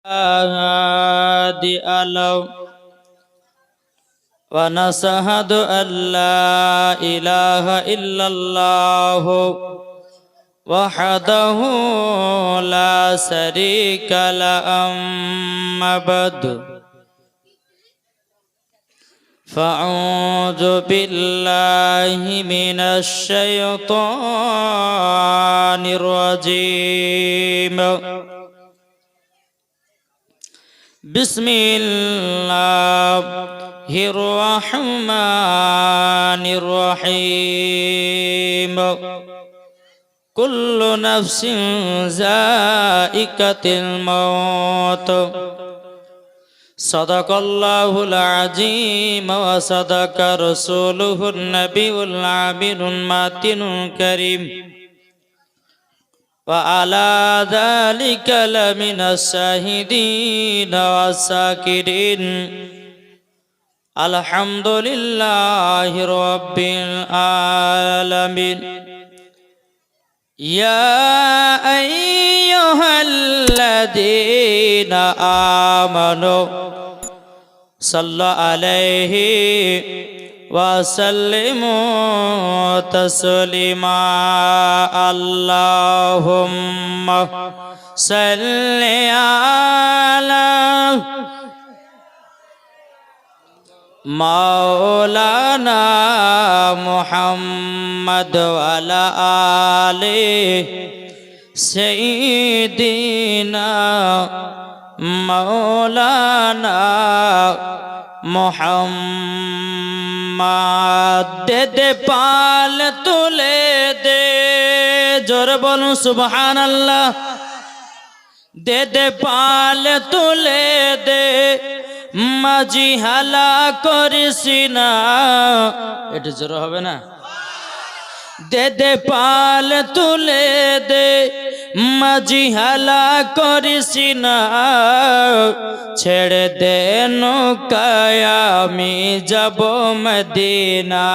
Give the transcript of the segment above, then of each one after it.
هادي له ونشهد أن لا إله إلا الله وحده لا شريك له أما بعد فأعوذ بالله من الشيطان الرجيم بسم الله الرحمن الرحيم كل نفس ذائقة الموت صدق الله العظيم وصدق رسوله النبي العامل الماتن الكريم وعلى ذلك لمن الشاهدين والشاكرين الحمد لله رب العالمين يا أيها الذين آمنوا صلوا عليه وسلموا تسليما اللهم صل على مولانا محمد وعلى آله سيدنا مولانا محمد دے پال تلے دے جور بولو سبحان اللہ دے پال تلے دے মাঝি হালা করিসি না এটা জোর হবে না দে দে পাল তুলে দে মাঝি হালা করিসি না ছেড়ে দে নৌকায় আমি যাব মদিনা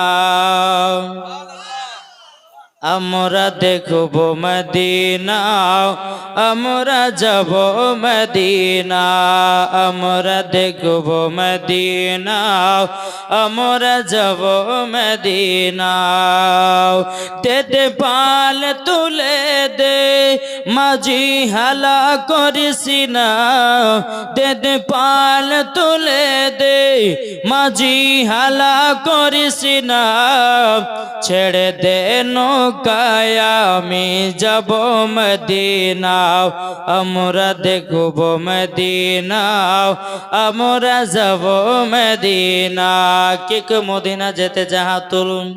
আমরা দেখব মদিনা আমরা যাব মদিনা আমরা দেখব মদিনা আমরা যাব মদিনা দে দে পাল তুলে দে মাঝি হালা করিসি না দে দে পাল তুলে দে মাঝি হালা করিসি না ছেড়ে দে নৌকায় আমি যাব মদিনা আমরা দেখব মদিনা আমরা যাব মদিনা কে কে মদিনা যেতে চাও তুলুন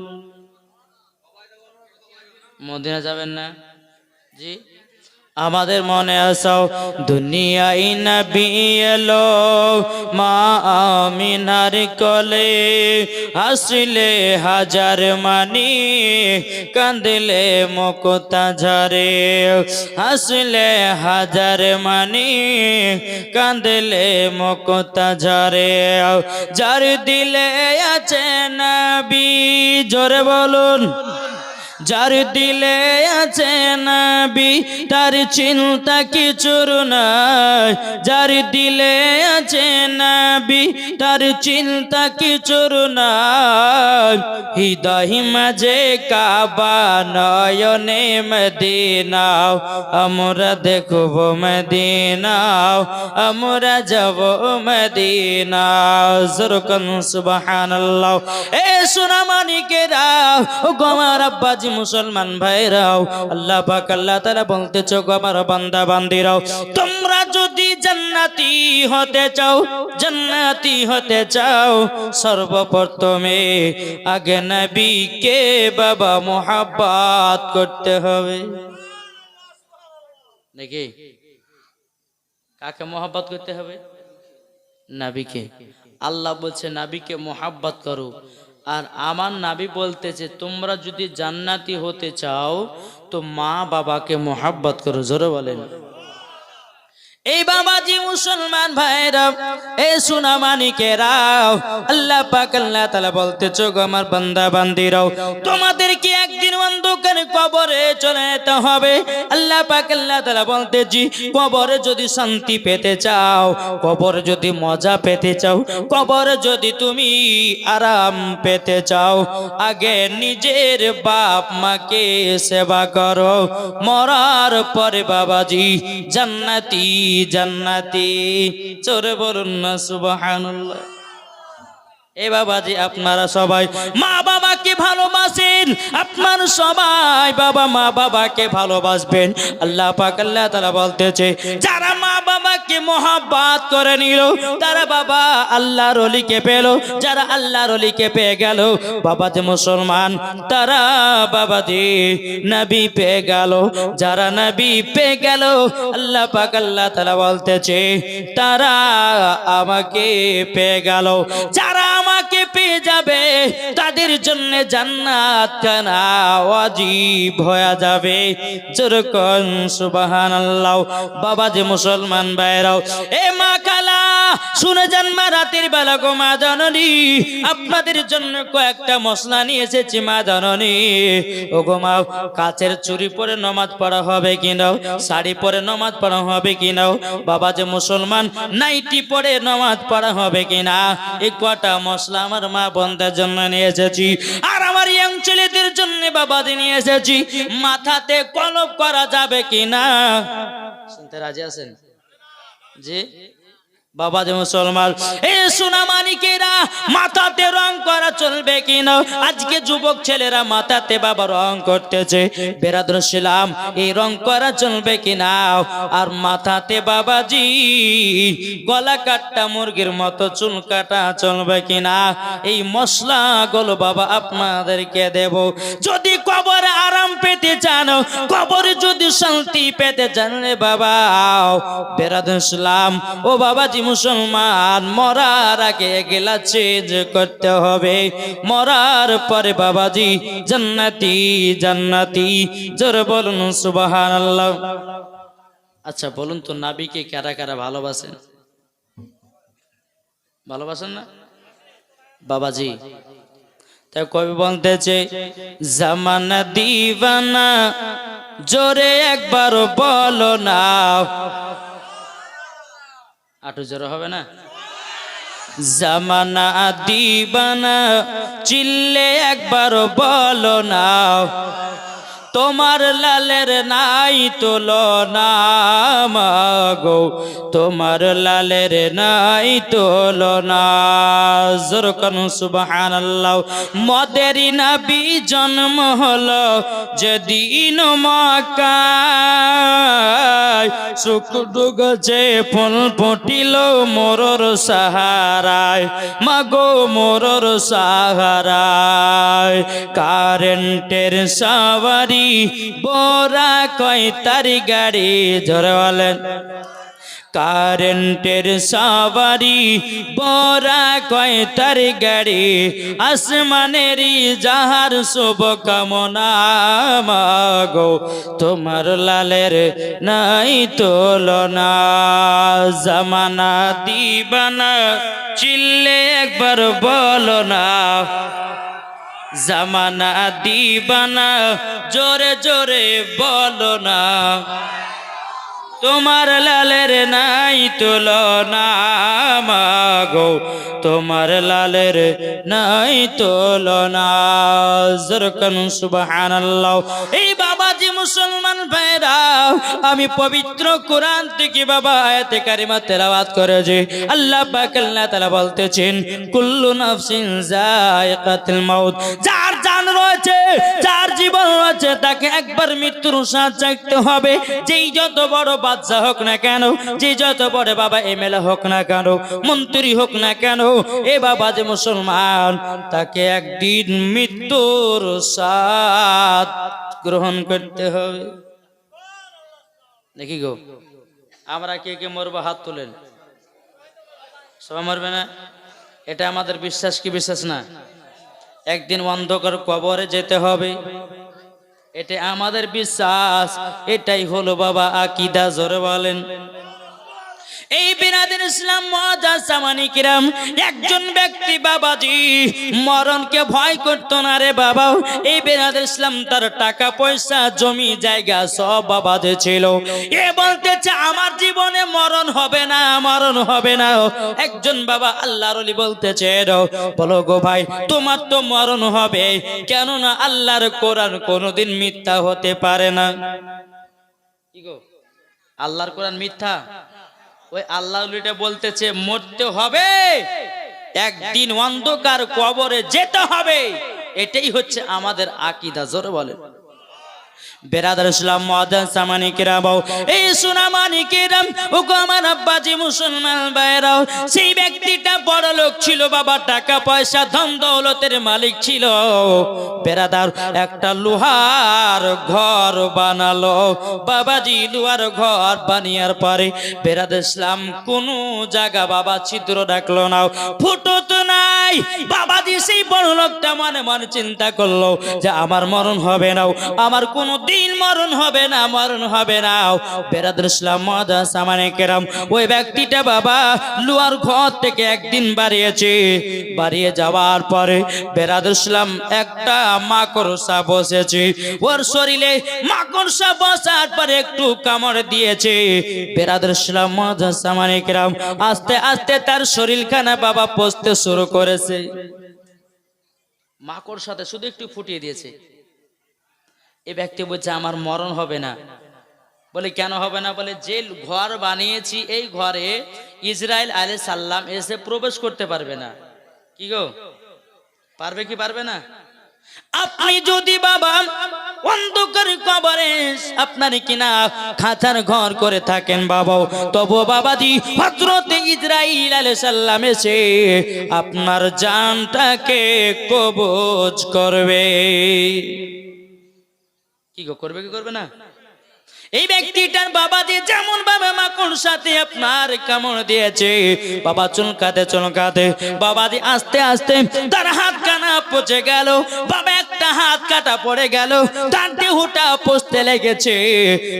মদিনা যাবেন না জি আমাদের মনে আসাও দুনিয়ায় নবী এলো মা আমিনার কোলে হাসিলে হাজার মানি কাঁদিলে মুক্তা ঝরে হাসিলে হাজার মানি কাঁদিলে মুক্তা ঝরে যার দিলে আছে নবী জোরে বলুন যার দিলে আছে নবী তার চিন্তা কিছুর নাই যার দিলে আছে নবী তার চিন্তা কিছুর নাই হৃদয় মাঝে কাবা নয়নে মদিনা আমরা দেখব মদিনা আমরা যাব মদিনা জোরকান সুবহানাল্লাহ এ সোনামানিকেরা ও গো আমার আব্বাজি মুসলমান ভাইরাও আল্লাহ পাক আল্লাহ তাআলা বলতেছে গো আমার বান্দা বান্দিরাও তোমরা যদি জান্নাতি হতে চাও সর্বপ্রথমে আগে নবীকে বাবা মুহাব্বত করতে হবে দেখি কাকে মুহাব্বত করতে হবে নবীকে আল্লাহ বলছে নবীকে মুহাব্বত করো আর আমার নবী বলতেছে তোমরা যদি জান্নাতি হতে চাও তো মা বাবাকে মুহাব্বত করো জোরে বলেন এই বাবাজি মুসলমান ভাইরা, এই সোনামানিকেরাও, আল্লাহ পাক আল্লাহ তাআলা বলতেছে গো আমার বান্দা বান্দিরাও, তোমাদেরকে একদিন অন্ধকারে কবরে চলে যেতে হবে। আল্লাহ পাক আল্লাহ তাআলা বলতেছি, কবরে যদি শান্তি পেতে চাও, কবরে যদি মজা পেতে চাও, কবরে যদি তুমি আরাম পেতে চাও, আগে নিজের বাপ মাকে সেবা করো, মরার পরে বাবাজি জান্নাতি জান্নাতি। জোরে বলুন না সুবহানাল্লাহ। এ বাবাজি আপনারা সবাই মা বাবাকে ভালোবাসেন, আপনার সবাই বাবা মা বাবাকে ভালোবাসবেন। আল্লাহ পাক আল্লাহ তাআলা বলতেছে, যারা মা বাবাকে মহব্বত করে নিল তারা বাবা আল্লাহর ওলিকে পেল, যারা আল্লাহর ওলিকে পেয়ে গেল বাবাজি মুসলমান, তারা বাবাজি নবী পেয়ে গেল, যারা নবী পেয়ে গেল আল্লাহ পাক আল্লাহ তাআলা বলতেছে তারা আমাকে পেয়ে গেল। যারা আমাকে পেয়ে যাবে তাদের জন্য জান্নাত কানা ওয়াজিব হয়ে যাবে। যেরকম সুবহানাল্লাহ। বাবাজি মুসলমান ভাইরাও, এ মা কালা শুনে যান, মা রাতের বেলা গো মা জননী, আপনাদের জন্য কয়েকটা মশলা নিয়ে এসেছি মা জননী। ও গো মা, কাচের চুড়ি পরে নামাজ পড়া হবে কিনা, শাড়ি পরে নামাজ পড়া হবে কিনা, বাবাজি মুসলমান নাইটি পরে নামাজ পড়া হবে কিনা, এই কটা মশলা আমার মা বোনদের জন্য নিয়ে এসেছি। আর আমার ইয়াং ছেলেদের জন্য বাবাজি নিয়ে এসেছি, মাথাতে কলপ করা যাবে কিনা, শুনতে রাজি আছেন? জি বাবাজি মুসলমান, এ সোনামানিকেরা, মাথাতে রং করা চলবে কিনা? আজকে যুবক ছেলেরা মাথাতে বাবা রং করতেছে, বেরাদরছিলাম এই রং করা চলবে কিনা? আর মাথাতে বাবাজি গলা কাটা মুরগির মতো চুল কাটা চলবে কিনা? এই মশলা গুলো বাবা আপনাদেরকে দেব। যদি কবরে আরাম পেতে চান, কবরে যদি শান্তি পেতে চান রে বাবা বেরাদরছিলাম, ও বাবাজি মুসলমান, মরার আগে এগুলা চেঞ্জ করতে হবে, মরার পরে বাবাজি জান্নাতি জান্নাতি। জোরে বলুন সুবহানাল্লাহ। আচ্ছা বলুন তো, নবীকে কারা কারা ভালোবাসেন? ভালোবাসেন না বাবাজি? তাই কবি বলতেছে, জামানা দিবানা, জোরে একবার বলো না। আটু জোরে হবে না? জামানা দিবানা, চিল্লে একবার বলো না, তোমার লালের নাই তুলনা মাগো, তোমার লালের নাই তুলনা। জোরকান সুবহানাল্লাহ। মদেরি নবী জন্ম হলো যেদিন মক্কায়, শুকনো গাছে ফুল ফুটিল মোরর সাহারায়, মাগো মোরর সাহারায়। কারেন্টের সাওয়ারি বোরা কয় তার গাড়ি, জোরে বলেন। কারেন্টের সাওয়ারি বোরা কয় তার গাড়ি, আসমানেরই যাহার শুভ কামনা মাগো, তোমার লালের নাই তুলনা। জামানা দিবানা, চিল্লে একবার বলো না, জামানা দিবানা, জোরে জোরে বলো না, তোমার লালের নাই তুলনা মাগো, তোমার লালের নাই তুলনা। জোরকান সুবহানাল্লাহ। এই বাবাজি মুসলমান ভাইরা, আমি পবিত্র কোরআন থেকে বাবা আয়াতে কারিমা তেলাওয়াত করেছি। আল্লাহ পাক আল্লাহ তাআলা বলতেছেন, কুল্লু নাফসিন যায়কাতুল মাউত, যার জান রয়েছে, যার জীবন রয়েছে, তাকে একবার মৃত্যুর স্বাদ চাইতে হবে। যেই যত বড় বাদশা হোক না কেন, যে যত বড় বাবা এমএলএ হোক না কেন, মন্ত্রী হোক না কেন, এ বাবা যে মুসলমান, তাকে একদিন মৃত্যুর স্বাদ গ্রহণ করতে হবে। দেখি গো, আমরা কে কে মরবো হাত তোলেন। সবাই মরবে না? এটা আমাদের বিশ্বাস কি বিশ্বাস না? একদিন অন্ধকার কবরে যেতে হবে, এটা আমাদের বিশ্বাস। এটাই হলো বাবা আকীদা। জোরে বলেন। এই বিরাদের ইসলাম মুআজ্জাজ সামানি কিরাম, একজন ব্যক্তি বাবাজি মরণকে ভয় করতো না রে বাবা। এই বিরাদের ইসলাম তার টাকা পয়সা জমি জায়গা সব বাবাজি ছিল। এ বলতেছে আমার জীবনে মরণ হবে না, মরণ হবে না। একজন বাবা আল্লাহর ওলি বলতেছে, বলো গো ভাই তোমার তো মরণ হবে, কেননা আল্লাহর কোরআন কোনোদিন মিথ্যা হতে পারে না। কি গো, আল্লাহর কোরআন মিথ্যা? ওই আল্লাহর ওলিটা বলতেছে মরতে হবে, একদিন অন্ধকার কবরে যেতে হবে, এটাই হচ্ছে আমাদের আকীদা। জোরে বলে বেরাদার ইসলাম মুআজ্জাজ সামানি কিরাম, এই সুনামানি কিরাম, ওগো আমার আব্বাজি মুসলমান ভাইরাও, সেই ব্যক্তিটা বড় লোক ছিল বাবা, টাকা পয়সা ধন দৌলতের মালিক ছিল। বেরাদার একটা লোহার ঘর বানালো বাবাজি। লোহার ঘর বানিয়ার পরে বেরাদার ইসলাম কোন জায়গা বাবা ছিদ্র রাখলো না, ফুটো তো নাই। বাবাজি সেই বড় লোকটা মনে মনে চিন্তা করলো যে আমার মরণ হবে না, আমার কোন দিন মরণ হবে না, মরণ হবে না। বেরাদার ইসলাম মুআজ্জাজ সামানি কিরাম, ওই ব্যক্তিটা বাবা লোহার ঘর থেকে একদিন বাড়িয়েছে। বাড়িয়ে যাওয়ার পরে বেরাদার ইসলাম একটা মাকড়সা বসেছে, ওর শরীরে মাকড়সা বসার পরে একটু কামড় দিয়েছে। বেরাদার ইসলাম মুআজ্জাজ সামানি কিরাম, আস্তে আস্তে তার শরীরখানা বাবা পচতে শুরু করেছে। মাকড়সাতে শুধু একটু ফুটিয়ে দিয়েছে। এই ব্যক্তি বলছে আমার মরণ হবে না। বলে কেন হবে না? বলে যে ঘর বানিয়েছি এই ঘরে ইসরাইল আলাইহিস সালাম এসে প্রবেশ করতে পারবে না। কি গো, পারবে কি পারবে না? আপনি যদি বাবা অন্ধকার কবরে আপনার কিনা খাঁচার ঘর করে থাকেন বাবা, তবু বাবাজি হযরত ইসরাইল আলাইহিস সালাম এসে আপনার জানটাকে কবজ করবে। কি গো, করবে কি করবে না? এই ব্যক্তিটার বাবাজি যেমন ভাবে মাকড়সাতে আপনার কামড় দিয়েছে, বাবা চুলকাতে চুলকাতে বাবাজি আস্তে আস্তে তার হাত কানা পচে গেল। বাবা একটা হাত কাটা পড়ে গেল, তার দেহটা পচতে লেগেছে।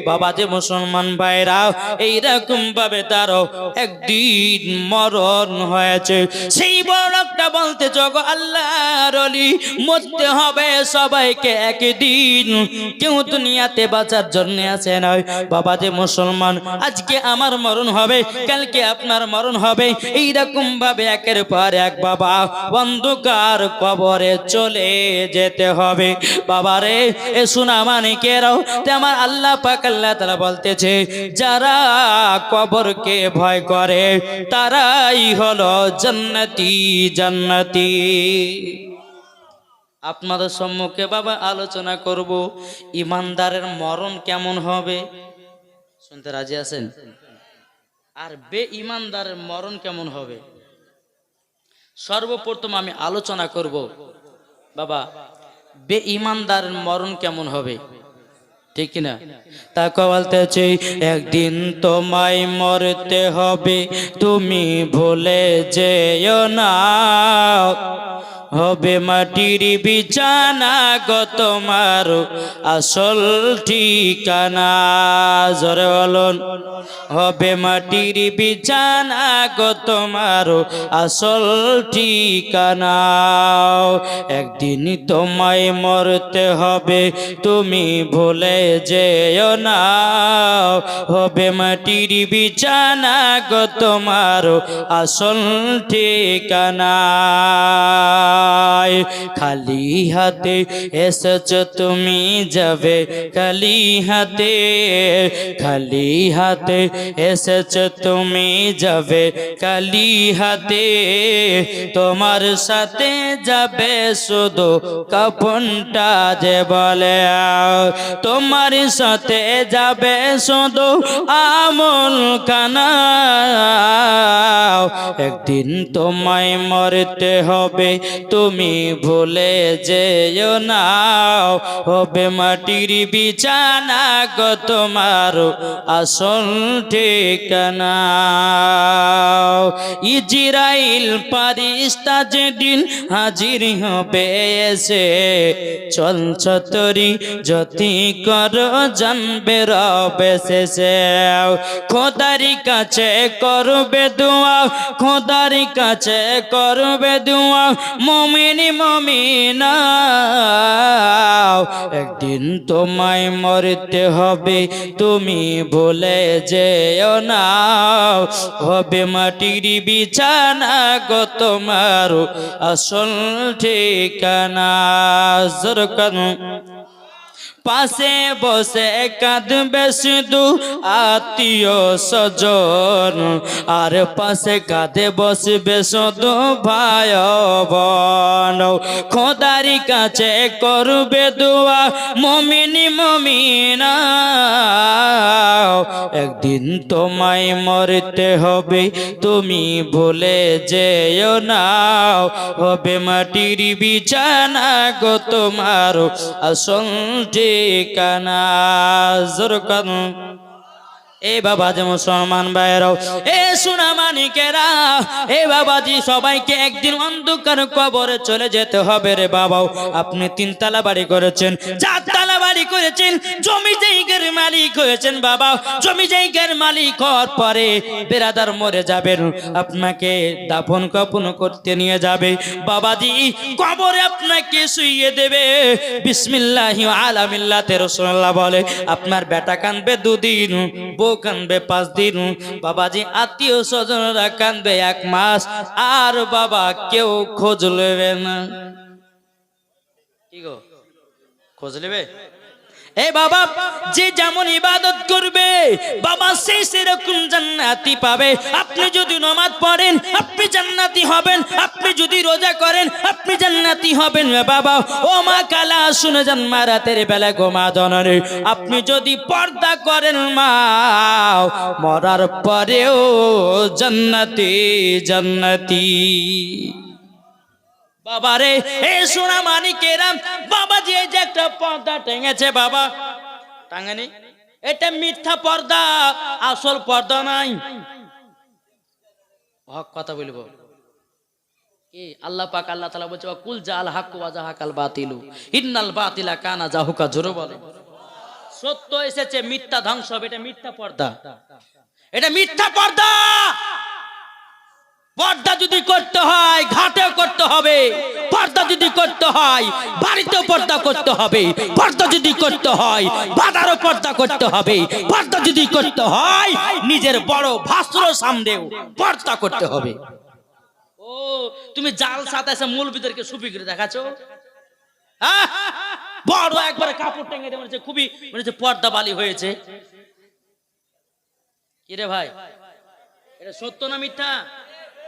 বাবাজি মুসলমান ভাইরা, এইরকম ভাবে তারও একদিন মরণ হয়েছে। সেই বড়টা বলতে জগো আল্লাহর ওলি, মরতে হবে সবাইকে একদিন, কেউ দুনিয়াতে বাঁচার জন্য আছে নয়। বাবা যে মুসলমান, আজকে আমার মরণ হবে, কালকে আপনার মরণ হবে, এইরকম ভাবে একের পর এক বাবা অন্ধকার কবরে চলে যেতে হবে। বাবারে এ সুনামানিকেরাও, আমার আল্লাহ পাক আল্লাহ তাআলা বলতেছে যারা কবরকে ভয় করে তারাই হলো জান্নাতি জান্নাতি। আপনাদের সম্মুখে বাবা আলোচনা করব ইমানদারের মরণ কেমন হবে। শুনতে রাজি আছেন? আর বেঈমানদারের মরণ কেমন হবে। সর্বপ্রথম আমি আলোচনা করব বাবা বেঈমানদারের মরণ কেমন হবে, ঠিক না? তাকে বলতেছে একদিন তোমায় মরতে হবে, তুমি ভুলে যেও না, হবে মাটির বিছানা গো তোমার আসল ঠিকানা। জোরে বলুন, হবে মাটির বিছানা গো তোমার আসল ঠিকানা। একদিন তোমায় মরতে হবে, তুমি ভুলে যেও না, হবে মাটির বিছানা গো তোমার আসল ঠিকানা। খালি হাতে এসেছ তুমি যাবে খালি হাতে, খালি হাতে এসেছ তুমি যাবে খালি হাতে, তোমার সাথে যাবে শুধু কাফনটা যে বলে, তোমার সাথে যাবে শুধু আমল খানা। একদিন তোমায় মরতে হবে, তুমি ভুলে যেও না, হবে মাটির বিছানা গো তোমার আসল ঠিকানা। ইজরাইল পারি ফরিস্তা যেদিন হাজির হবে এসে, চলছ তরি যতি কর জানবে রবে শেষে। খোদার কাছে করবে দোয়া, খোদার কাছে করবে দোয়া মুমিন মুমিনা। একদিন তোমায় মরতে হবে, তুমি ভুলে যেও না। হবে মাটির বিছানা গো তোমার আসল ঠিকানা। জোরকান পাশে বসে কাঁদবে শুধু আত্মীয় স্বজন, আর পাশে কাঁদে বসবে শুধু ভাই বোন। খোদার কাছে করবে দোয়া মুমিন মুমিনা। একদিন তোমায় মরতে হবে, তুমি ভুলে যেও না। হবে মাটির বিছানা গো তোমার আসল ঠিকানা। জোরকান এ বাবাজি মুসলমান ভাইরাও, এ সোনা মানিকেরা, এ বাবাজি সবাইকে একদিন অন্ধকার কবরে চলে যেতে হবে রে বাবাও। আপনি 3 তলা বাড়ি করেছেন, 4 তলা বাড়ি করেছেন, জমি জায়গার মালিক হয়েছেন বাবা। জমি জায়গার মালিক হওয়ার পরে বেরাদার মরে যাবেন, আপনাকে দাফন কাফন করতে নিয়ে যাবে বাবাজি। কবরে আপনাকে শুইয়ে দেবে। বিসমিল্লাহি আলা মিল্লাতে রাসূলুল্লাহ বলে, আপনার বেটা কাঁদবে 2 দিন, কানবে 5 দিন, বাবাজি আত্মীয় স্বজনরা কানবে 1 মাস, আর বাবা কেউ খোঁজ নেবে না। কি গো, খোঁজ নেবে? এ বাবা, যে যেমন ইবাদত করবে বাবা সে সেরকম জান্নাতি পাবে। আপনি যদি নামাজ পড়েন আপনি জান্নাতি হবেন, আপনি যদি রোজা করেন আপনি জান্নাতি হবেন বাবা। ও মা কালা শুনে যান মা, রাতের বেলা গোমা জননী, আপনি যদি পর্দা করেন মা, মরার পরেও জান্নাতি জান্নাতি। বাবারে এ সোনা মানিকেরা, বাবা যে একটা পর্দা টেঙেছে বাবা, টাঙানি এটা মিথ্যা পর্দা, আসল পর্দা নাই। হক কথা বলবো কি, আল্লাহ পাক আল্লাহ তাআলা বলছে কুল জাল হাক্কু ওয়া জাহাকাল বাতিলু ইন্নাল বাতিলা কানা জাহুকা। জোরে বলে, সত্য এসেছে মিথ্যা ধ্বংস হবে। এটা মিথ্যা পর্দা, এটা মিথ্যা পর্দা। পর্দা যদি করতে হয় ঘাটেও করতে হবে, পর্দা যদি করতে হয় বাড়িতেও পর্দা করতে হবে, পর্দা যদি করতে হয় বাজারও পর্দা করতে হবে, পর্দা যদি করতে হয় নিজের বড় ভাসুরের সামনেও পর্দা করতে হবে। ও তুমি জাল সাথে এসে মৌলবীদেরকে সুফি করে দেখাচ্ছো, বড় একবারে কাপড় টেঙে দিয়ে মনে খুবই মনে পর্দা বালি হয়েছে। কিরে ভাই, এটা সত্য না মিথ্যা?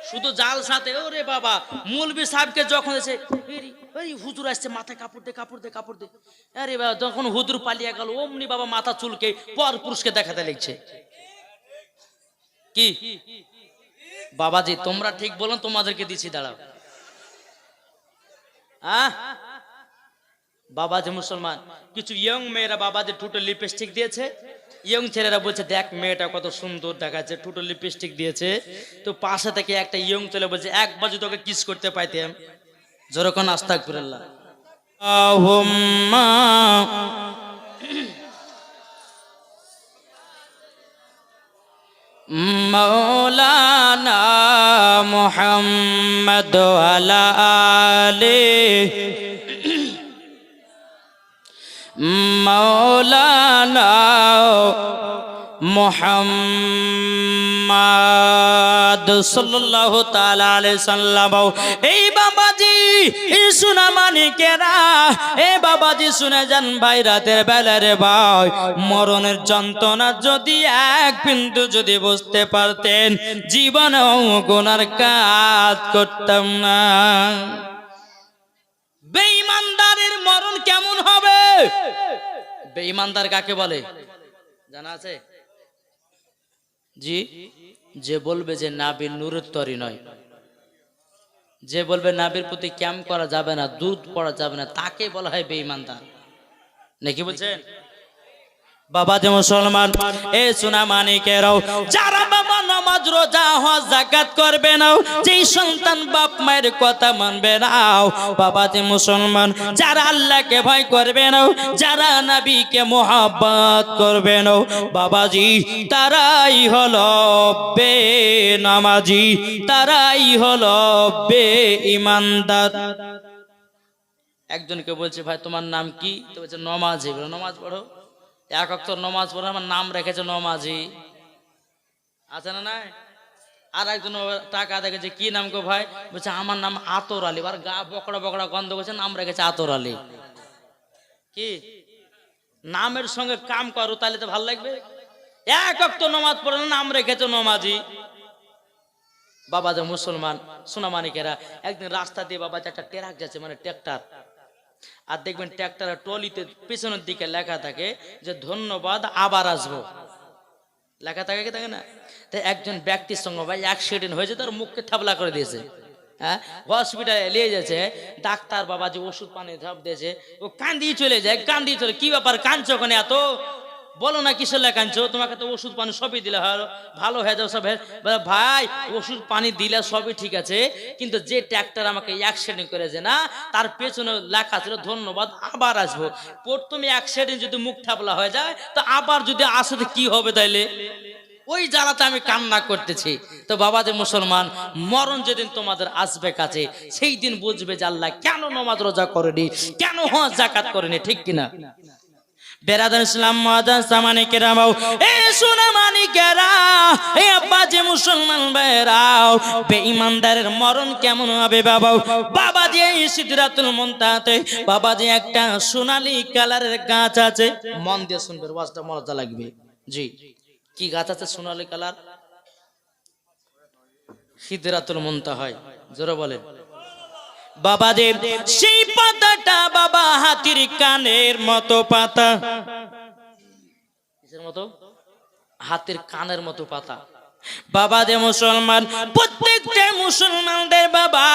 শুধু জাল সাথে ওরে বাবা, মৌলবী সাহেবকে যখন এসে হুজুর আসছে মাথায় কাপড় দে কাপড় দে কাপড় দে, আরে বাবা যখন হুজুর পালিয়ে গেল অমনি বাবা মাথা চুলকে পর পুরুষকে দেখাতে লিখছে। কি বাবাজি তোমরা ঠিক বলো, তোমাদেরকে দিছি দাঁড়াও। বাবাজি মুসলমান, কিছু ইয়ং মেয়েরা বাবাজি ঠুটো লিপস্টিক দিয়েছে, ইয়ং ছেলেরা বলছে দেখ মেয়েটা কত সুন্দর দেখাচ্ছে, ঠুটো লিপস্টিক দিয়েছে। তো পাশে থেকে একটা ইয়ং ছেলে বলছে একবার যদি তোকে কিস করতে পাইতাম। যেরকম আস্তাগফিরুল্লাহ। আল্লাহুম্মা মাওলানা মুহাম্মদ ওয়ালা আলিহি মাওলানা মুহাম্মদ সাল্লাল্লাহু তাআলা আলাইহি সাল্লাম। এই বাবাজি এই সোনা মানিকেরা, এই বাবাজি শুনে যান ভাই, রাতের বেলা রে ভাই মরণের যন্ত্রণা যদি এক বিন্দু যদি বুঝতে পারতেন জীবনেও গুনার কাজ করতাম না। বেঈমানদারের মরণ কেমন হবে? বেঈমানদার কাকে বলে জানা আছে? জি, যে বলবে যে নাবির নূরের তরি নয়, যে বলবে নাবির প্রতি ক্যাম্প করা যাবে না, দুধ পড়া যাবে না, তাকে বলা হয় বেঈমানদার। নাকি বলছেন বাবা? যে মুসলমান এ সোনা মানিকেরাও, যারা বাবা নামাজ নামাজ রোজা হজ যাকাত করবে না, যেই সন্তান বাপ মায়ের কথা মানবে না, বাবাজি মুসলমান, যারা আল্লাহকে ভয় করবে না, যারা নবীকে মোহাব্বত করবে না, বাবাজি তারাই হলো বেনামাজি, তারাই হলো বেঈমানদার। একজনকে বলছে ভাই তোমার নাম কি? তো বলছে নমাজি। বলে নমাজ পড়ো, এক ওয়াক্ত নমাজ পড়ো, আমার নাম রেখেছে নমাজি, আছে না নাই? আর একজন টাকা দেখেছে, কি নাম গো ভাই? বলছে আমার নাম আতর আলী। আর গা বকড়া বকড়া গন্ধ করছে, নাম রেখেছে আতর আলী। কি নামের সঙ্গে কাম করো তাহলে তো ভালো লাগবে। এক ওয়াক্ত নমাজ পড়ে নাম রেখেছে নমাজি। বাবা যে মুসলমান সোনামানিকেরা, একদিন রাস্তা দিয়ে বাবা একটা ট্রাক যাচ্ছে, মানে ট্রাক্টর, আর দেখবেন ট্রাক্টরের ট্রলিতে পিছনের দিকে লেখা থাকে যে ধন্যবাদ আবার আসবো, লেখা থাকে কি থাকে না? তাই একজন ব্যক্তির সঙ্গে ভাই অ্যাক্সিডেন্ট হয়েছে, তার মুখকে থাবলা করে দিয়েছে, হ্যাঁ, হসপিটালে নিয়ে যাচ্ছে। ডাক্তার বাবা যে ওষুধ পানি ধাপ দিয়েছে, ও কান্দিয়ে চলে যায়, কান্দিয়ে চলে। কি ব্যাপার, কাঁদছো ওখানে এত? বলো না কিসের লেগে কাঁদছো? তোমাকে তো ওষুধ পানি সবই দিলে ভালো হয়ে যাও সব। ভাই ওষুধ পানি দিলে সবই ঠিক আছে, কিন্তু যে ট্রাক্টর আমাকে অ্যাক্সিডেন্ট করেছে না, তার পেছনে লেখা ছিল ধন্যবাদ আবার আসবো। প্রথমে অ্যাক্সিডেন্ট যদি মুখ থাবলা হয়ে যায়, তো আবার যদি আসে তো কি হবে তাইলে? ওই জ্বালাতে আমি কান্না করতেছি। তো বাবা যে মুসলমান, মরণ যেদিন তোমাদের আসবে কাছে, সেই দিন বুঝবে যে আল্লাহ কেন নামাজ রোজা করেনি, কেন হজ যাকাত করেনি, ঠিক কিনা? বেরাদার ইসলাম মাদান সামানে কেরামাও, এ সোনা মানিকেরা, এ আব্বা যে মুসলমান ভাইরাও, বেঈমানদারের মরণ কেমন হবে বাবা? বাবা যে সিদরাতুল মুনতাহাতে বাবা যে একটা সোনালী কালারের গাছ আছে, মন দিয়ে শুনবে, ওয়াজটা মজা লাগবে। জি, কি গাছ আছে সোনালী কালার? সিদরাতুল মুনতাহা। জোরে বলেন বাবা দেব। সেই পাতাটা বাবা হাতির কানের মতো পাতা, কিসের মতো? হাতির কানের মতো পাতা। বাবা যে মুসলমান, প্রত্যেকটা মুসলমানদের বাবা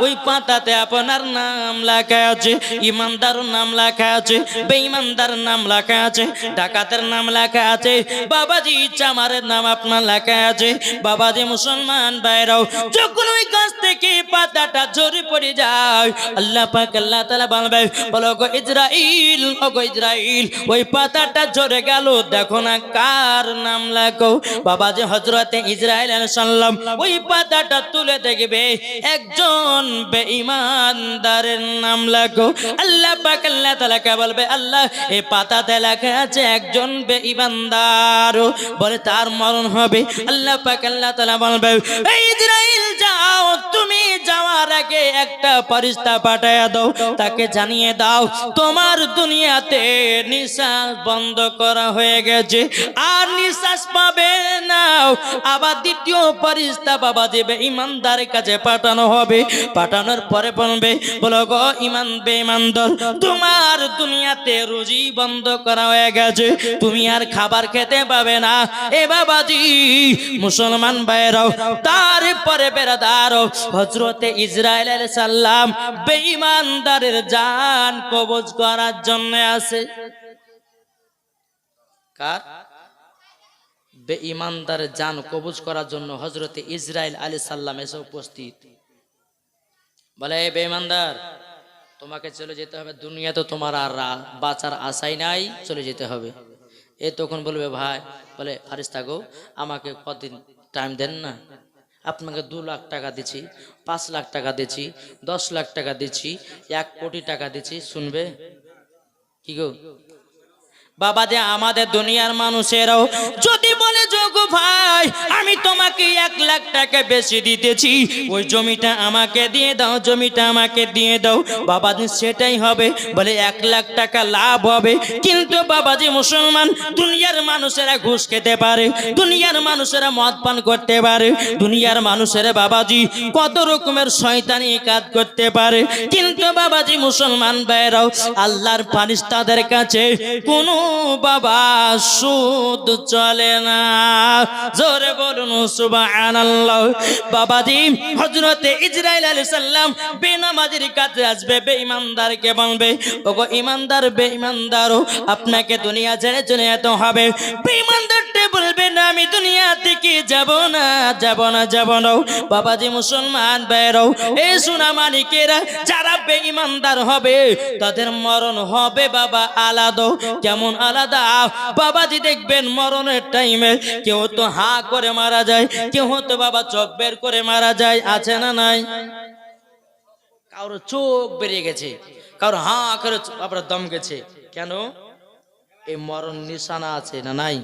ওই পাতাতে আপনার নাম লেখা আছে, ইমানদার নাম লেখা আছে, বেঈমানদার নাম লেখা আছে, ডাকাতের নাম লেখা আছে, বাবাজি চামারের নাম আপনার লেখা আছে। বাবা যে মুসলমান ভাইরাও, যখন ওই গাছ থেকে পাতাটা ঝরে পড়ে যায়, আল্লাহ পাক আল্লাহ তাআলা বলবে, বলো গো ইসরাইল, ও গো ইসরাইল, ওই পাতাটা ঝরে গেল, দেখো না কার নাম লেখো। বাবা যে হযরত ইসরাইল আলাইহিস সালাম ওই পাতাটা তুলে দেখবে, একজন বেঈমানদারের নাম লেখো। আল্লাহ পাক আল্লাহ তাআলা কে বলবে, আল্লাহ এই পাতাতে লেখা আছে একজন বেঈমানদার, বলে তার মরণ হবে। আল্লাহ পাক আল্লাহ তাআলা বলবে, এই ইসরাইল যাও, তুমি যাওয়ার আগে একটা ফেরেশতা পাঠায়া দাও, তাকে জানিয়ে দাও তোমার দুনিয়াতে নিঃশ্বাস বন্ধ করা হয়ে গেছে, আর নিঃশ্বাস পাবে না। আবার দ্বিতীয় ফেরেশতা বাবা দেবে ইমানদারের কাছে পাঠানো হবে। পাঠানোর পরে বলবে, বলো গো ইমান বেঈমানদার, তোমার দুনিয়াতে রুজি বন্ধ করা হয়ে গেছে, তুমি আর খাবার খেতে পাবে না। এ বাবাজি মুসলমান ভাইরাও, তারপরে বেরাদার হযরতে ইসরাইল আলাইহিস সালাম বেঈমানদারের জান কবজ করার জন্য আসে। কার? বেঈমানদারের জান কবজ করার জন্য হযরতে ইসরাইল আলাইহিস সালাম এসে উপস্থিত। বলে এই বেঈমানদার, তোমাকে চলে যেতে হবে, দুনিয়াতে তোমার আর বাঁচার আশাই নাই, চলে যেতে হবে। এ তখন বলবে, ভাই বলে ফেরেশতা গো, আমাকে কদিন টাইম দেন না, আপনাকে 2 লাখ টাকা দিচ্ছি, 5 লাখ টাকা দিচ্ছি, 10 লাখ টাকা দিচ্ছি, 1 কোটি টাকা দিচ্ছি, শুনবে? কি গো বাবা যে আমাদের দুনিয়ার মানুষেরাও যদি বলে, যোগ ভাই আমি তোমাকে 1 লাখ টাকা বেশি দিতেছি, ওই জমিটা আমাকে দিয়ে দাও, জমিটা আমাকে দিয়ে দাও, বাবাজি সেটাই হবে। বলে 1 লাখ টাকা লাভ হবে। কিন্তু বাবাজি মুসলমান, দুনিয়ার মানুষেরা ঘুষ খেতে পারে, দুনিয়ার মানুষেরা মদ পান করতে পারে, দুনিয়ার মানুষেরা বাবাজি কত রকমের শয়তানি কাজ করতে পারে, কিন্তু বাবাজি মুসলমান ভাইরাও আল্লাহর ফেরেশতাদের কাছে কোনো বাবা সুদ চলে না। জোরে বলুন সুবহানাল্লাহ। বাবাজি হযরতে ইসরাইল আলাইহিস সালাম বেনামাজির কাছে আসবে, বেঈমানদারকে বলবে, ওগো ঈমানদার বেঈমানদারও আপনাকে দুনিয়া ছেড়ে চলে যেতে হবে। বেঈমানদারটা বলবে না আমি দুনিয়া থেকে যাব না যাব না যাব না। বাবাজি মুসলমান ভাইরাও, এই সোনা মানিকেরা, যারা বেঈমানদার হবে তাদের মরণ হবে বাবা আলাদা। কেমন আলাদা? বাবাজি দেখবেন মরণের টাইমে কেউ তো হা করে মারা যায়, কেউ তো বাবা চোখ বের করে মারা যায়, আছে না নাই? কারো চোখ বেরিয়ে গেছে, কারো হা করে আপনার দম গেছে। কেন? এই মরণ নিশানা আছে না নাই?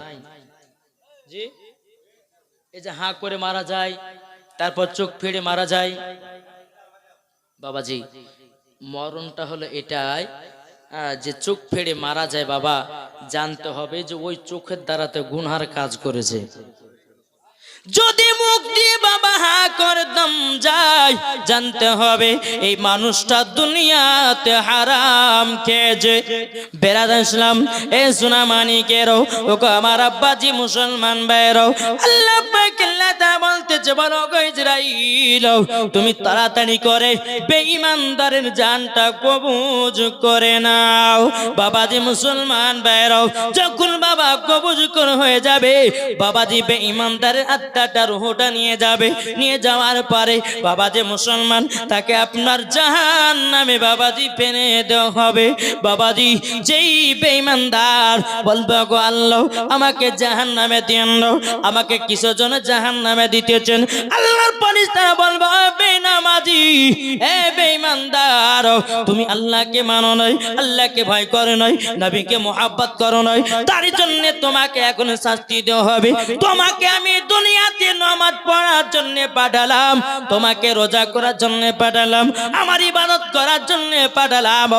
জি, এই যে হা করে মারা যায়, তারপর চোখ ফিরে মারা যায়। বাবাজি মরণটা হলো এটাই যে চোখ ফেড়ে মারা যায়। বাবা জানতে হবে যে ওই চোখের দ্বারাতে গুনহার কাজ করেছে। যদি মুখ দিয়ে বাবা হা করে দম যায়, জানতে হবে এই মানুষটা দুনিয়াতে হারাম খেয়েছে। বেরাদার ইসলাম, এ সোনা মানিকেরও, ওগো আমার আব্বাজি মুসলমান ভাইরাও, আল্লাহ পাক আল্লাহ তাআলা বলতেছে, বলো গো ইসরাইল, তুমি তাড়াতাড়ি করে বেঈমানদারের জানটা কবজ করে নাও। বাবাজি মুসলমান ভাইরাও, যখন বাবা কবজ করে হয়ে যাবে, বাবাজি বেঈমানদারের আত্মাটা রূহটা নিয়ে যাবে। নিয়ে যাওয়ার পরে বাবাজি মুসলমান তাকে আপনার জাহান্নামে বাবাজি ফেলে দেওয়া হবে। বাবাজি যেই বেঈমানদার বলবে, গো আল্লাহ আমাকে জাহান্নামে দিয়েন না, আমাকে কিসের জন্য জাহান্নামে দিতেছেন? আল্লাহর ফেরেশতারা বলবে, বেনামাজি, এ বেঈমানদার, তুমি আল্লাহকে মানো নাই, আল্লাহকে ভয় করো নাই, নবীকে মুহাব্বত করো নাই, তার জন্য তোমাকে এখন শাস্তি দেওয়া হবে। তোমাকে আমি দুনিয়াতে নামাজ পড়ার জন্য পাঠালাম, তোমাকে রোজা করার জন্য পাঠালাম, আমার ইবাদত করার জন্য পাঠালাম।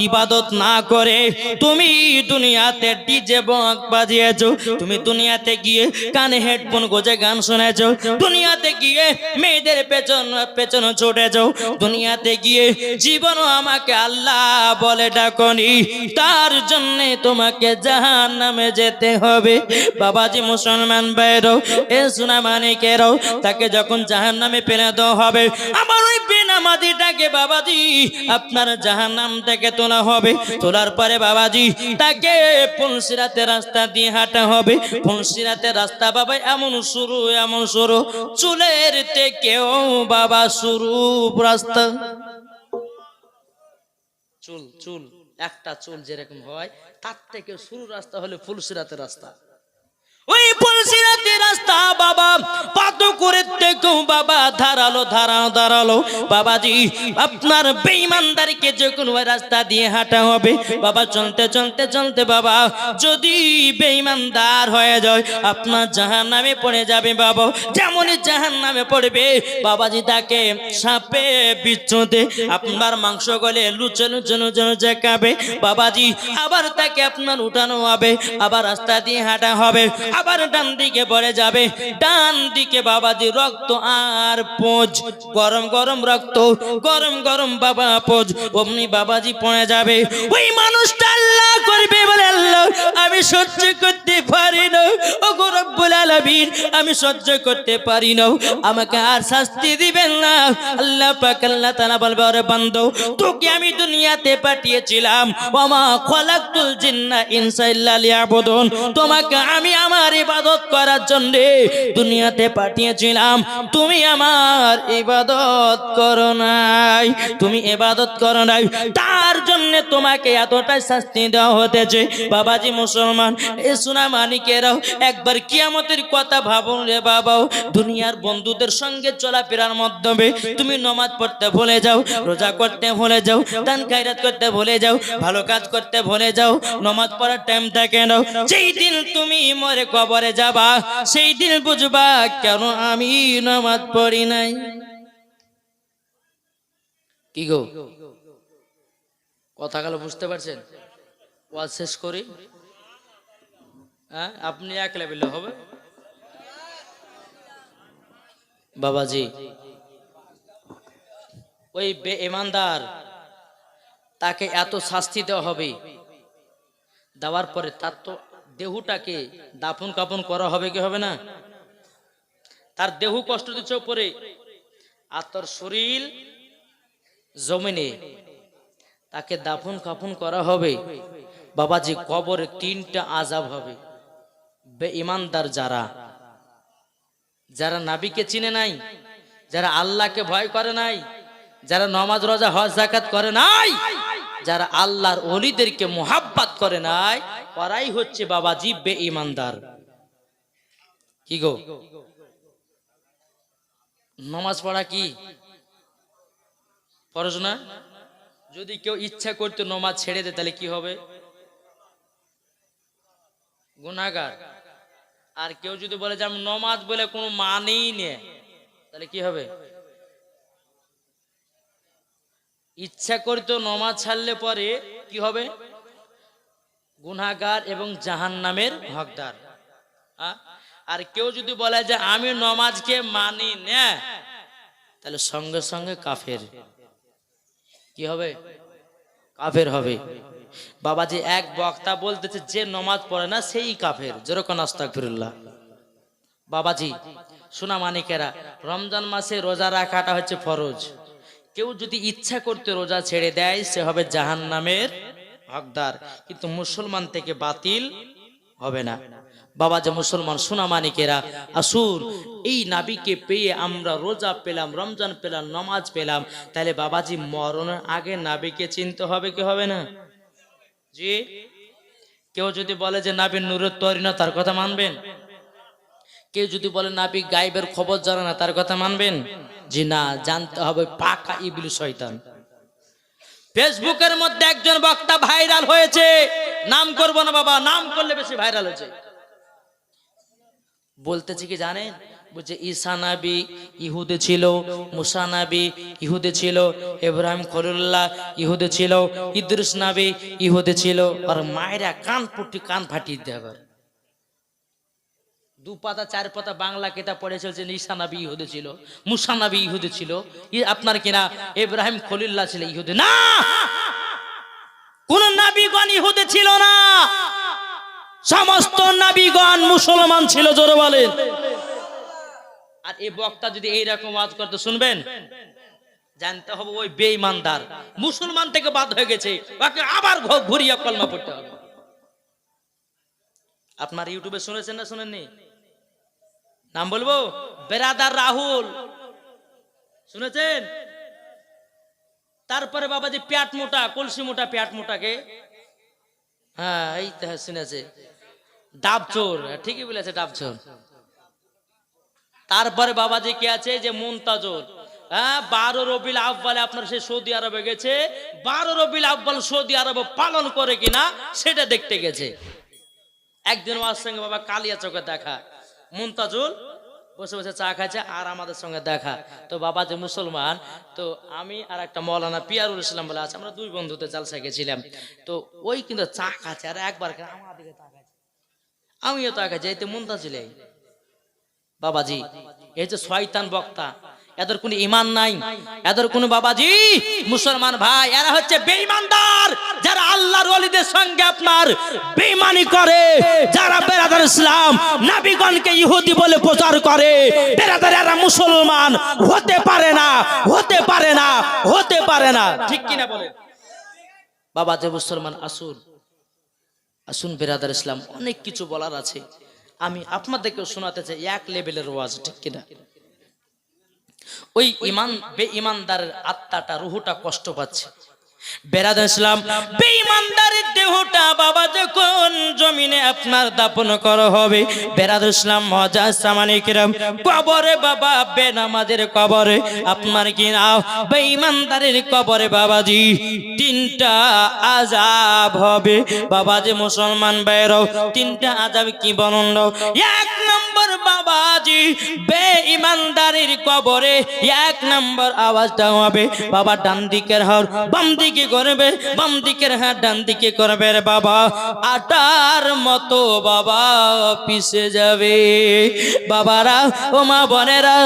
ইবাদত না করে তুমি দুনিয়াতে ডিজে বক্স বাজিয়েছো, তুমি দুনিয়াতে গিয়ে কানে হেডফোন গোজে গান শুনেছো, দুনিয়াতে গিয়ে মেয়েদের পেছন পেছন ছুটেছো, দুনিয়াতে গিয়ে জীবনও আমাকে আল্লাহ বলে ডাকনি, তার জন্য তোমাকে জাহান্নামে যেতে হবে। বাবাজি মুসলমান ভাইরাও, এ সোনা মানিকেরাও, তাকে যখন জাহান্নামে ফেলে দেওয়া হবে, আমার ওই বেনামাজিটাকে বাবাজি আপনার জাহান্নাম থেকে তোলা হবে। তোলার পরে বাবাজি তাকে পুলসিরাতের রাস্তা দিয়ে হাঁটা হবে। পুলসিরাতের রাস্তা বাবা এমন শুরু চুলের থেকেও বাবা শুরু রাস্তা। চুল চুল একটা চুল যেরকম হয় তার থেকে শুরু রাস্তা হলো ফুলসিরাতের রাস্তা। ওই ফুলসিরাতের রাস্তা বাবা পাথরের থেকেও বাবা ধারালো বাবাজি আপনার বেঈমানদারকে যখন ওই রাস্তা দিয়ে হাঁটা হবে, বাবা চলতে চলতে চলতে বাবা যদি বেঈমানদার হয়ে যায় আপনার জাহান্নামে পড়ে যাবে। বাবা যেমনই জাহান্নামে পড়বে বাবাজি তাকে সাপে বিচ্ছুতে আপনার মাংস গলে লুচে খাবে। বাবাজি আবার তাকে আপনার উঠানো হবে, আবার রাস্তা দিয়ে হাঁটা হবে, আবার ডান দিকে পড়ে যাবে, ডান দিকে বাবাজি রক্ত আর পোঁজ, গরম গরম রক্ত, গরম গরম বাবা পোঁজ, অমনি বাবাজি পড়ে যাবে। ওই মানুষটা আল্লাহ করবে বলে, আল্লাহ আমি সহ্য করতে পারি না, ওগো রব্বুল আলামিন আমি সহ্য করতে পারি না, আমাকে আর শাস্তি দিবেন না। আল্লাহ পাক আল্লাহ তাআলা বলবে, ওরে বান্দা তোকে আমি দুনিয়াতে পাঠিয়েছিলাম, ওমা খলাকতুল জিন্না ইনসা ইল্লা লিয়াবুদুন, তোমাকে আমি আমার ইবাদত করার জন্য দুনিয়াতে পাঠিয়েছিলাম, তুমি আমার ইবাদত করো নাই, তুমি ইবাদত করো নাই, তার জন্য তোমাকে এতটাই শাস্তি দেওয়া হতেছে। বাবাজি মুসলমান, এ সোনা মানিকেরাও, একবার কিয়ামতের কথা ভাবুন রে বাবাও। দুনিয়ার বন্ধুদের সঙ্গে চলাফেরার মাধ্যমে তুমি নামাজ পড়তে ভুলে যাও, রোজা করতে ভুলে যাও, দান খায়রাত করতে ভুলে যাও, ভালো কাজ করতে ভুলে যাও, নামাজ পড়ার টাইম থাকে না। যেই দিন তুমি মরে কবরে যাবা সেই দিন বুঝবা কেন আমি নামাজ পড়ি নাই। কি গো কথা গেল বুঝতে পারছেন? ওয়াজ শেষ করি, হ্যাঁ আপনি এক লেভেলে হবে। বাবাজি ওই বেঈমানদার তাকে এত শাস্তি দেওয়া হবে, দেওয়ার পরে তার তো দেহটাকে দাফন কাপন করা হবে কি হবে না? তার দেহ কষ্ট দিচ্ছে উপরে, আর তোর শরীর জমিনে, তাকে দাফন কাফন করা হবে। বাবাজি কবরে 3টা আযাব হবে। বেঈমানদার যারা, যারা নবীকে চিনে নাই, যারা আল্লাহকে ভয় করে নাই, যারা নামাজ রোজা হজ যাকাত করে নাই, যারা আল্লাহর ওলিদেরকে মুহাব্বত করে নাই, ওরাই হচ্ছে বাবাজি বেঈমানদার। কি গো, নামাজ পড়া কি ফরজ না? যদি কেউ ইচ্ছা করতে নামাজ ছেড়ে দেয় তাহলে কি হবে? গুনাহগার। আর কেউ যদি বলে যে আমি নামাজ বলে কোনো মানেই নেই, তাহলে কি হবে? ইচ্ছা করতে নামাজ ছাড়লে পরে কি হবে? গুনাহগার এবং জাহান্নামের হকদার। আর কেউ যদি বলে যে আমি নামাজকে মানি না, তাহলে সঙ্গে সঙ্গে কাফের। কি হবে? কাফের হবে। বাবাজি এক বক্তা বলতেছে যে নামাজ পড়ে না সেই কাফের। যেরকম আস্তাগফিরুল্লাহ। বাবাজি শোনা মানিকেরা, রমজান মাসে রোজা রাখাটা হচ্ছে ফরজ। কেউ যদি ইচ্ছা করতে রোজা ছেড়ে দেয় সে হবে জাহান্নামের হকদার, কিন্তু মুসলমান থেকে বাতিল হবে না। বাবা যে মুসলমান শোনা মানিকেরা, আসুন এই নবীকে পেয়ে আমরা রোজা পেলাম, রমজান পেলাম, নামাজ পেলাম, তাহলে বাবাজি মরণের আগে নবীকে চিনতে হবে কি হবে না? জি। কেউ যদি বলে যে নবীর নূরের তৈরি না, তার কথা মানবেন? কেউ যদি বলে নবী গায়েবের খবর জানে না, তার কথা মানবেন? জি না, জানতে হবে পাকা ইবলিস শয়তান। ফেসবুকের মধ্যে একজন বক্তা ভাইরাল হয়েছে, নাম করব না বাবা, নাম করলে বেশি ভাইরাল হয়েছে। বলতেছি কি জানেন? বলছে ঈসা নবী ইহুদে ছিল, মুসা নবী ইহুদে ছিল, ইব্রাহিম খলিলুল্লাহ ইহুদে ছিল, ইদ্রিস নবী ইহুদে ছিল। আর মায়েরা কান পুটি কান ফাটিয়ে দেবে। 2 পাতা 4 পাতা বাংলা কিতাব পড়ে চলছে ঈসা নবী ইহুদে ছিল, মুসা নবী ইহুদে ছিল, আপনার কিনা ইব্রাহিম খলিলুল্লাহ ছিল ইহুদে। না, কোন নবীগণ ইহুদে ছিল না, সমস্ত নবীগণ মুসলমান ছিল। জোরে বলেন। আর এই বক্তা যদি এইরকম ওয়াজ করতে শুনবেন, জানতে হবে ওই বেঈমানদার, মুসলমান থেকে বাদ হয়ে গেছে, ওকে আবার ঘুরিয়ে কলমা পড়তে হবে। আপনার ইউটিউবে শুনেছেন না শুনেননি? নাম বলবো? বেরাদার রাহুল, শুনেছেন? তারপরে বাবাজি পেট মোটা, কলসি মোটা, পেট মোটাকে, হ্যাঁ এই তো শুনেছে। ডাবচোর, ঠিকই বলেছে, ডাবচোর। তারপরে বাবাজি কে আছে যে মুনতাজর, হ্যাঁ 12 রবিউল আউয়ালে আপনার সে সৌদি আরবে গেছে, 12 রবিউল আউয়াল সৌদি আরবে পালন করে কিনা সেটা দেখতে গেছে। একদিন ওর সঙ্গে বাবা কালিয়া চোখে দেখা, মুনতাজুল বসে বসে চা খাচ্ছে আর আমাদের সঙ্গে দেখা। তো বাবা যে মুসলমান, তো আমি আর একটা মৌলানা পিয়ারুল ইসলাম বলে আছে, আমরা 2 বন্ধুতে জালসায় গেছিলাম। তো ওই কিন্তু চা খাচ্ছে আর একবার আমার দিকে তাকাচ্ছে, আমিও তাকাচ্ছি, এই তো মুনতাজুল। বাবাজি এই যে শয়তান বক্তা, এদের কোনো ঈমান নাই, এদের কোনো বাবাজি মুসলমান ভাই, এরা হচ্ছে বেঈমানদার, যারা আল্লাহর ওলিদের সঙ্গে আপনার বেঈমানি করে, যারা বেরাদার ইসলাম নবীগণকে ইহুদি বলে প্রচার করে, বেরাদার এরা মুসলমান হতে পারে না, হতে পারে না, হতে পারে না। ঠিক কিনা বলে? বাবা যে মুসলমান, আসুন আসুন বেরাদার ইসলাম, অনেক কিছু বলার আছে, আমি আপনাদেরকে শোনাতে চাই এক লেভেলের ওয়াজ। ঠিক কিনা? ওই ইমান বেঈমানদারের আত্মাটা, রুহটা কষ্ট পাচ্ছে। বেরাদার ইসলাম, বেঈমানদারের দেহটা বাবা যখন জমিনে আপনার দাফন করা হবে, বেরাদার ইসলাম মজা সামানে কিরাম কবরে বাবা, বেনামাজের কবরে আপনার কি না বেঈমানদারের কবরে বাবাজি 3টা আযাব হবে। বাবা যে মুসলমান ভাইরাও, 3টা আযাব কি বলুন? 1 নম্বর বাবাজি বেঈমানদারের কবরে 1 নম্বর আওয়াজটা হবে বাবা ডান দিকের হাড় বাম দিকে করবে, বাম দিকের হাড় ডান দিকে করবে রে বাবা, আটার মতো বাবা পিছে যাবে। বাবারা ও মা বোনেরা,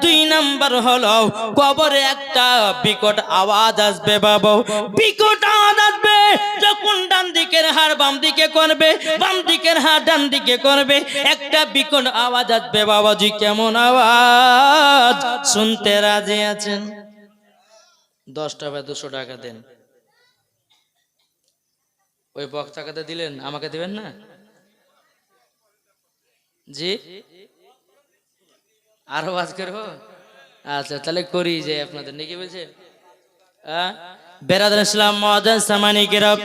2 নম্বর হলো কবরে একটা বিকট আওয়াজ আসবে বাবা, বিকট আওয়াজ আসবে। যখন ডান দিকের হাড় বাম দিকে করবে, বাম দিকের হাড় ডান দিকে করবে, একটা বিকট আওয়াজ আসবে। বাবাজি কেমন আওয়াজ শুনতে রাজি আছেন? 10 টাকা 200 টাকা দেন। ওই বক্তাকে দিলেন, আমাকে দিবেন না? জি আরো আওয়াজ করবো? আচ্ছা তাহলে করি যে আপনাদের নাকি বলছে। বেরাদার ইসলাম মুআজ্জাজ সামানিকেরাও,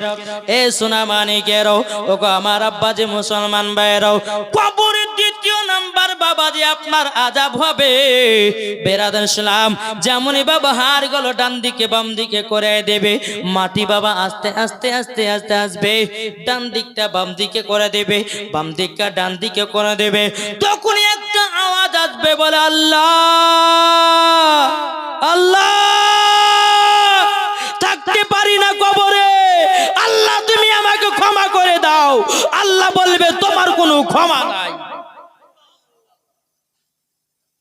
এ সোনা মানিকেরাও, ওগো আমার আব্বা যে মুসলমান ভাইরাও, কবরের দ্বিতীয় নাম্বার বাবাজি আপনার আযাব হবে। বেরাদার ইসলাম যেমনই বাবা হাড়গুলো ডান দিকে বাম দিকে করে দেবে, মাটি বাবা আস্তে আস্তে আস্তে আস্তে আসবে, ডান দিকটা বাম দিকে করে দেবে, বাম দিকটা ডান দিকে করে দেবে। তখনই একটা আওয়াজ আসবে, বলে আল্লাহ আল্লাহ, থাকতে পারি না কবরে, আল্লাহ তুমি আমাকে ক্ষমা করে দাও। আল্লাহ বলবে তোমার কোনো ক্ষমা নাই।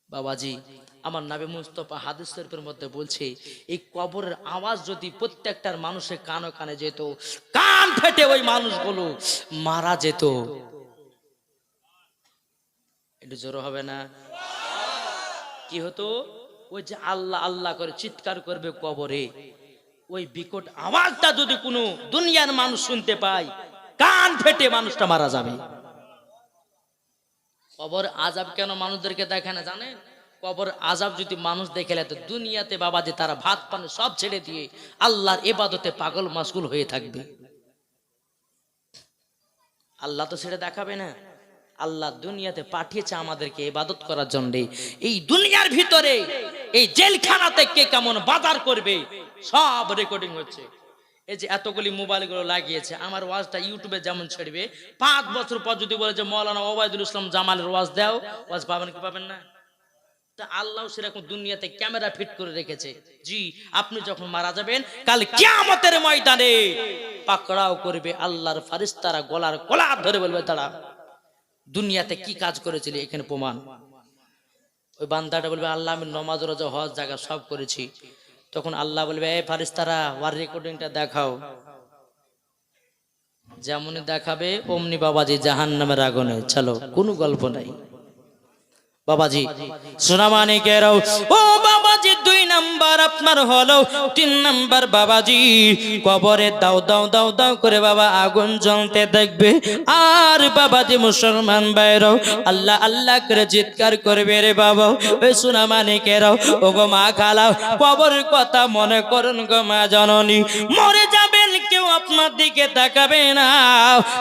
বাবাজি আমার নবী মুস্তাফা হাদিস শরীফের মধ্যে বলছে, এই কবরের আওয়াজ যদি প্রত্যেকটার মানুষের কানে কানে যেত, কান ফেটে ওই মানুষগুলো মারা যেত। একটু জোর হবে না? কি হতো? ওই যে আল্লাহ আল্লাহ করে চিৎকার করবে কবরে, ওই বিকট আওয়াজটা যদি কোনো দুনিয়ার মানুষ শুনতে পায়, কান ফেটে মানুষটা মারা যাবে। কবর আযাব কেন মানুষদেরকে দেখে না জানেন? কবর আযাব যদি মানুষ দেখে তো দুনিয়াতে বাবা যে তারা ভাত পানি সব ছেড়ে দিয়ে আল্লাহর ইবাদতে পাগল মাশগুল হয়ে থাকবে। আল্লাহ তো ছেড়ে দেখাবে না। আল্লাহ দুনিয়াতে পাঠিয়েছে আমাদেরকে ইবাদত করার জন্য। এই দুনিয়ার ভিতরে এই জেলখানাতে কে কেমন বাজার করবে সব রেকর্ডিং হচ্ছে। এই যে এতগুলি মোবাইলগুলো লাগিয়েছে, আমার ওয়াজটা ইউটিউবে যেমন ছাড়বে, 5 বছর পর যদি বলে যে মাওলানা ওবায়দুল ইসলাম জামালের ওয়াজ দাও, ওয়াজ পাবেন কি পাবেন না? তা আল্লাহ সেরকম দুনিয়াতে ক্যামেরা ফিট করে রেখেছে। জি আপনি যখন মারা যাবেন, কাল কিয়ামতের ময়দানে পাকড়াও করবে আল্লাহর ফেরেশতারা, গলার গলা ধরে বলবে তারা দুনিয়াতে কি কাজ করেছিলি, এখানে প্রমাণ। ওই বান্দাটা বলবে আল্লাহ আমি নামাজ রোজা হজ জায়গা সব করেছি। তখন আল্লাহ বলবে এই ফেরেশতারা ওয়ার রেকর্ডিংটা দেখাও। যেমনই দেখাবে অমনি বাবাজি জাহান্নামের আগুনে। চলো কোনো গল্প নাই বাবাজি। সোনামানিকেরাও, ও বাবাজি 2 নাম্বার আপনার হলো, 3 নাম্বার বাবাজি কবরে দাও দাও দাও দাও করে বাবা আগুন জ্বলতে দেখবে। আর বাবাজি মুসলমান ভাইরাও আল্লাহ আল্লাহ করে চিৎকার করবে রে বাবা। ওই সোনামানিকেরাও, ও গো মা খালাও, কবরের কথা মনে করুন গো মা জননী। মরে যাবেন কেউ আপনার দিকে তাকাবে না।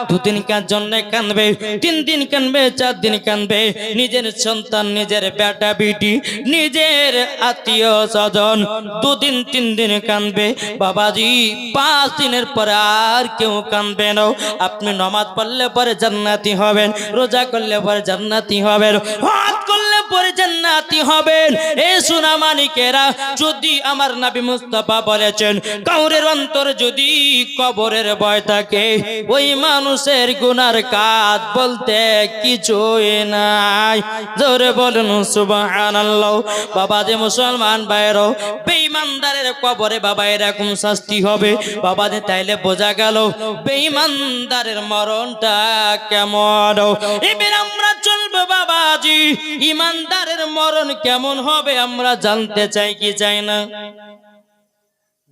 2 দিন জন্য কাঁদবে, 3 দিন কাঁদবে, 4 দিন কাঁদবে। নিজের সন্তান, নিজের বেটা বিটি, নিজের আত্মীয় স্বজন 2 দিন 3 দিন কাঁদবে বাবাজি। 5 দিনের পরে আর কেউ কাঁদবে না। আপনি নামাজ পড়লে পরে জান্নাতি হবেন, রোজা করলে পরে জান্নাতি হবেন, হজ করলে পরে জান্নাতি হবেন। এ সোনা মানিকেরা, যদি আমার নবী মুস্তাফা বলেছেন কাউরের অন্তর যদি কবরের ভয় থাকে, ওই মানুষের গুনার কাজ বলতে কিছুই নাই। জোরে বলুন সুবহানাল্লাহ। বাবা যে মুসলমান ভাইরাও, বেঈমানদারের কবরে বাবা এরকম শাস্তি হবে বাবাজি। তাইলে বোঝা গেল বেঈমানদারের মরণটা কেমন। এবার আমরা চলবো বাবাজি ইমানদারের মরণ কেমন হবে আমরা জানতে চাই কি চাই না?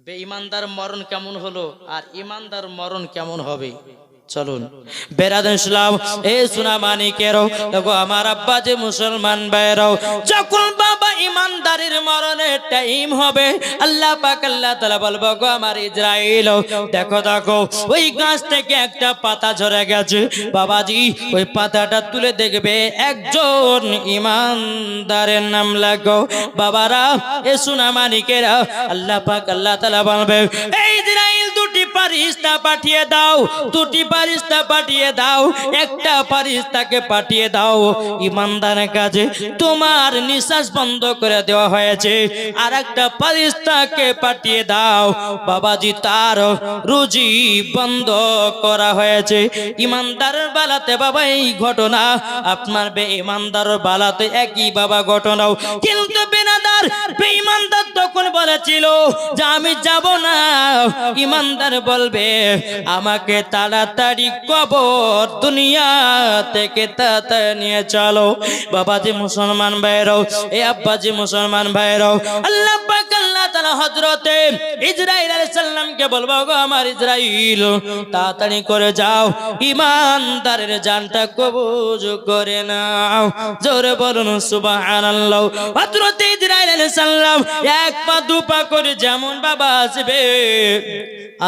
বেঈমানদার মরণ কেমন হলো আর ইমানদার মরণ কেমন হবে চলুন। বেরাদার ইসলাম, এ সোনা মানিকেরাও, দেখো আমার আব্বা যে মুসলমান ভাইরাও, যখন বাবা ইমানদারের মরণের টাইম হবে, আল্লাহ পাক আল্লাহ তাআলা বলবো গো আমার ইসরাইল, দেখো দেখো ওই গাছ থেকে একটা পাতা ঝরে গেছে বাবাজি। ওই পাতাটা তুলে দেখবে একজন ইমানদারের নাম লাগো। বাবারা, এ সোনা মানিকেরা, আল্লাহ পাক আল্লাহ তাআলা বলবে এই ইসরাইল 2টি ফেরেশতা পাঠিয়ে দাও, 2টি ফেরেশতা পাঠিয়ে দাও। একটা ফেরেশতাকে পাঠিয়ে দাও ইমানদারের কাছে, তোমার নিঃশ্বাস বন্ধ করে দেওয়া হয়েছে। আর একটা ফেরেশতাকে পাঠিয়ে দাও বাবাজি, তার রুজি বন্ধ করা হয়েছে। ইমানদারের বেলাতে বাবা এই ঘটনা, আপনার বেঈমানদারের বেলাতে একই বাবা ঘটনাও। কিন্তু বেনাদার বেঈমানদার তখন বলেছিল যে আমি যাব না, ইমানদার বলবে আমাকে তাড়াতাড়ি কবর দুনিয়া থেকে তাড়াতাড়ি নিয়ে চলো। বাবাজি মুসলমান ভাইরাও, এ আব্বাজি মুসলমান ভাইরাও, আল্লাহ পাক আল্লাহ তাআলা হযরতে ইসরাইল আলাইহিস সালামকে বলবো, গো আমার ইসরাইল তাড়াতাড়ি করে যাও, ইমানদারের জানটা কবজ করে নাও। জোরে বলুন সুবহানাল্লাহ। হযরতে ইসরাইল আলাইহিস সালাম এক পা দু পা করে যেমন বাবা আসবে,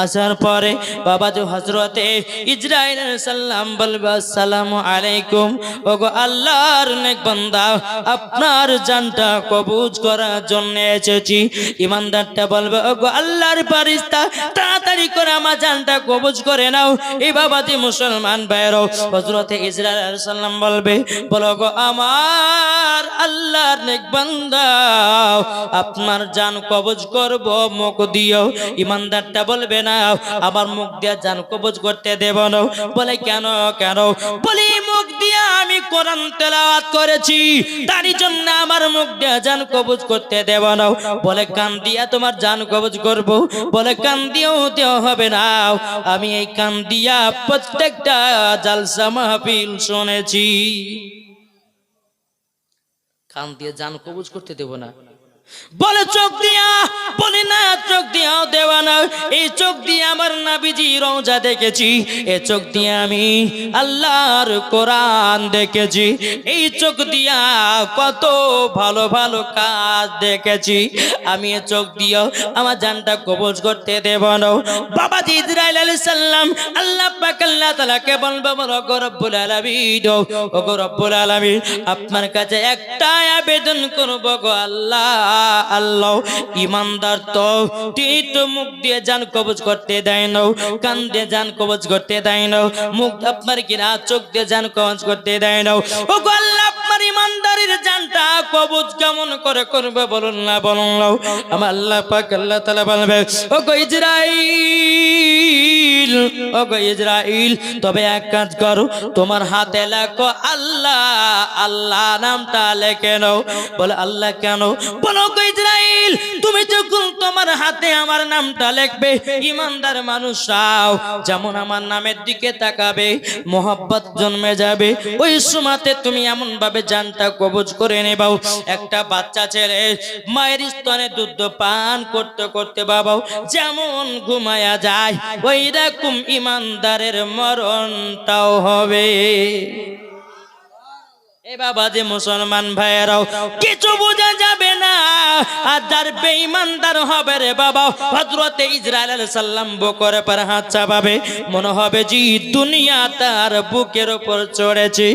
আসার পরে বাবা যে হযরতে ইসরাইল আলাইহিস সালাম বলবে আসসালামু আলাইকুম, ওগো আল্লাহর নেক বান্দা, আপনার জানটা কবজ করার জন্য এসেছি। ইমানদারটা বলবে ওগো আল্লাহর ফেরেশতা, তাড়াতাড়ি করে আমার জানটা কবজ করে নাও। এই বাবাজি মুসলমান ভাইরা, হযরতে ইসরাইল আলাইহিস সালাম বলবে, বলো গো আমার আল্লাহর নেক বান্দা, আপনার জান কবজ করব, মুখ দিও। ইমানদারটা বলবে না, আমার মুখ দিয়ে জান কবজ করতে দেব না। বলে কেন কেন? বলে মুখ দিয়ে আমি কোরআন তেলাওয়াত করেছি, তারই জন্য আমার মুখ দিয়ে জান কবজ করতে দেব না। বলে কান দিয়া তোমার জান কবজ করব। বলে কান দিয়েও দেওয়া হবে না, আমি এই কান দিয়া প্রত্যেকটা জালসা মাহফিল শুনেছি, কান দিয়ে জান কবজ করতে দেব না। বলে চোখ দিয়া, বলি না চোখ দিয়াও দেওয়া না, এই চোখ দিয়ে আমার নবীজি রওজা দেখেছি, এই চোখ দিয়ে আমি আল্লাহর কোরআন দেখেছি, এই চোখ দিয়া কত ভালো ভালো কাজ দেখেছি, আমি এই চোখ দিয়েও আমার জানটা কবজ করতে দেব না। বাবাজি ইসরাইল আলাইহিস সালাম আল্লাহ পাক আল্লাহ তাআলাকে বলবে, বলো গো রব্বুল আলামিন, ও গো রব্বুল আলামিন, আপনার কাছে একটা আবেদন করব গো আল্লাহ, আল্লাহ ইমানদার তো তিনি তো মুখ দিয়ে জান কবজ করতে দেয় না, কান দিয়ে জান কবজ করতে দেয় না, মুখ আপনার কিনা চোখ দিয়ে জান কবজ করতে দেয় না। ও গো আল্লাহ, আপনার ইমানদারের জানটা কবজ কেমন করে করবে বলুন না, বলুন না। আমার আল্লাহ পাক আল্লাহ তাআলা বলবে, ও গো ইসরাইল, ও গো ইসরাইল, তবে এক কাজ করো, তোমার হাতে লেখো আল্লাহ, আল্লাহ নামটা লেখে নাও। বলে আল্লাহ কেন? বলো গো ইসরাইল, তুমি যখন তোমার হাতে আমার নামটা লিখবে, ইমানদার মানুষরাও যেমন আমার নামের দিকে তাকাবে, মোহাব্বত জন্মে যাবে। ওই সময়তে তুমি এমন ভাবে জানটা কবজ করে নেবাও, একটা বাচ্চা ছেলে মায়ের স্তনে দুধ পান করতে করতে বাবাও যেমন ঘুমায়া যায়, ওই রকম ইমানদারের মরণটাও হবে। এ বাবা যে মুসলমান ভাইয়েরাও, কিছু বোঝা যাবে না, আর যার বেঈমানদার হবে রে বাবা, হযরতে ইসরাইল আলাইহিস সালাম বুকের উপর হাত চাপাবে, মনে হবে যে দুনিয়া তার বুকের উপর চড়েছে।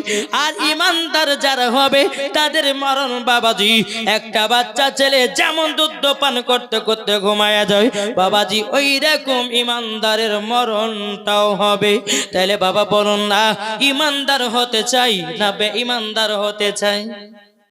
আর ইমানদার যারা হবে তাদের মরণ বাবাজি, একটা বাচ্চা ছেলে যেমন দুধ পান করতে করতে ঘুমায়া যায়, বাবাজি ওই রকম ইমানদারের মরণটাও হবে। তাহলে বাবা বলুন না, ইমানদার হতে চাই না বেঈমানদার হতে চাই?